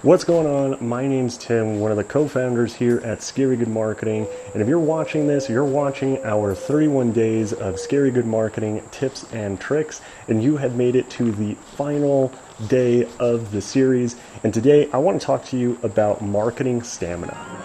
What's going on? My name's Tim, one of the co-founders here at Scary Good Marketing. And if you're watching this, you're watching our 31 days of Scary Good Marketing tips and tricks, and you have made it to the final day of the series. And today I want to talk to you about marketing stamina.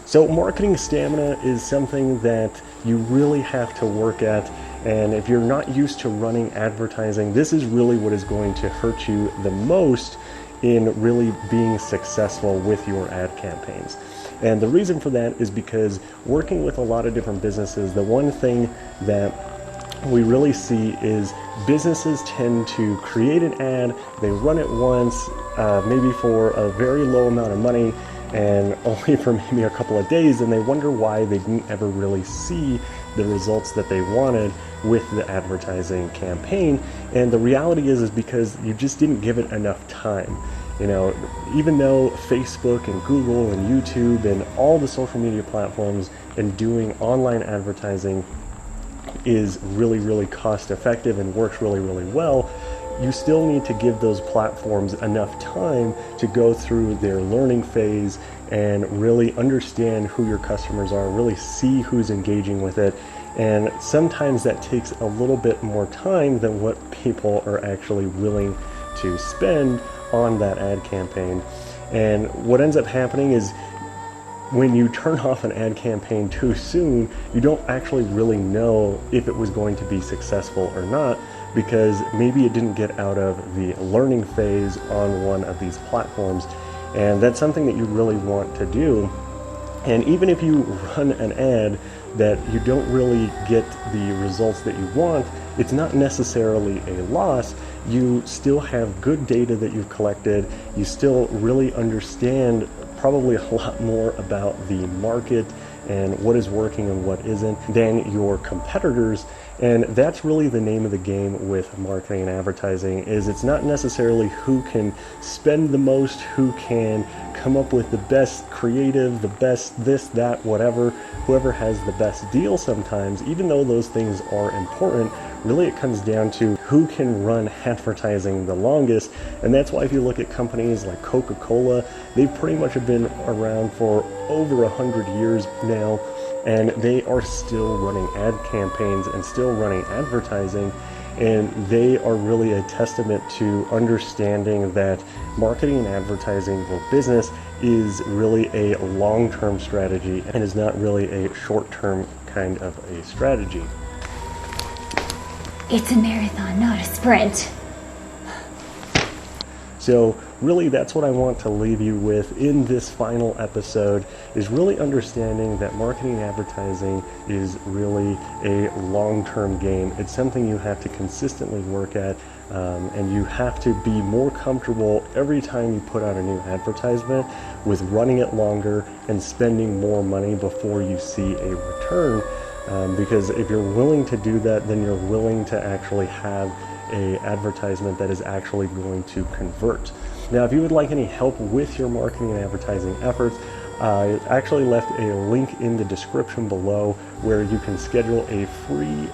So marketing stamina is something that you really have to work at, and if you're not used to running advertising, this is really what is going to hurt you the most in really being successful with your ad campaigns. And the reason for that is because working with a lot of different businesses, the one thing that we really see is businesses tend to create an ad, they run it once, maybe for a very low amount of money, and only for maybe a couple of days, and they wonder why they didn't ever really see the results that they wanted with the advertising campaign. And the reality is because you just didn't give it enough time. You know, even though Facebook and Google and YouTube and all the social media platforms and doing online advertising is really cost effective and works really well, you still need to give those platforms enough time to go through their learning phase and really understand who your customers are, really see who's engaging with it. And sometimes that takes a little bit more time than what people are actually willing to spend on that ad campaign. And what ends up happening is when you turn off an ad campaign too soon, you don't actually really know if it was going to be successful or not, because maybe it didn't get out of the learning phase on one of these platforms. And that's something that you really want to do. And even if you run an ad that you don't really get the results that you want, it's not necessarily a loss. You still have good data that you've collected. You still really understand probably a lot more about the market and what is working and what isn't than your competitors. And that's really the name of the game with marketing and advertising, is it's not necessarily who can spend the most, who can come up with the best creative, the best this, that, whatever, whoever has the best deal sometimes. Even though those things are important, really it comes down to who can run advertising the longest. And that's why if you look at companies like Coca-Cola, they pretty much have been around for over 100 years now, and they are still running ad campaigns and still running advertising. And they are really a testament to understanding that marketing and advertising for business is really a long-term strategy and is not really a short-term kind of a strategy. It's a marathon, not a sprint. So really that's what I want to leave you with in this final episode, is really understanding that marketing and advertising is really a long-term game. It's something you have to consistently work at, and you have to be more comfortable every time you put out a new advertisement with running it longer and spending more money before you see a return. Because if you're willing to do that, then you're willing to actually have a advertisement that is actually going to convert. Now, if you would like any help with your marketing and advertising efforts, I actually left a link in the description below where you can schedule a free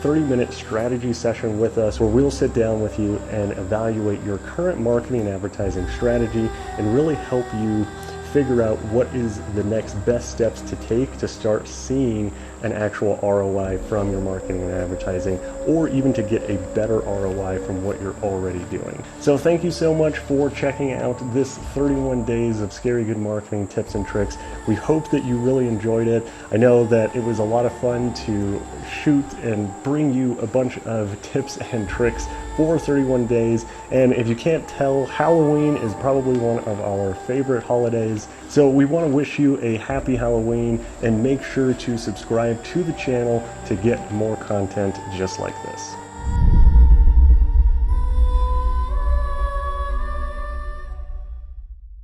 30-minute strategy session with us, where we'll sit down with you and evaluate your current marketing and advertising strategy and really help you figure out what is the next best steps to take to start seeing an actual ROI from your marketing and advertising, or even to get a better ROI from what you're already doing. So thank you so much for checking out this 31 days of Scary Good Marketing tips and tricks. We hope that you really enjoyed it. I know that it was a lot of fun to shoot and bring you a bunch of tips and tricks for 31 days. And if you can't tell, Halloween is probably one of our favorite holidays. So we want to wish you a happy Halloween, and make sure to subscribe to the channel to get more content just like this.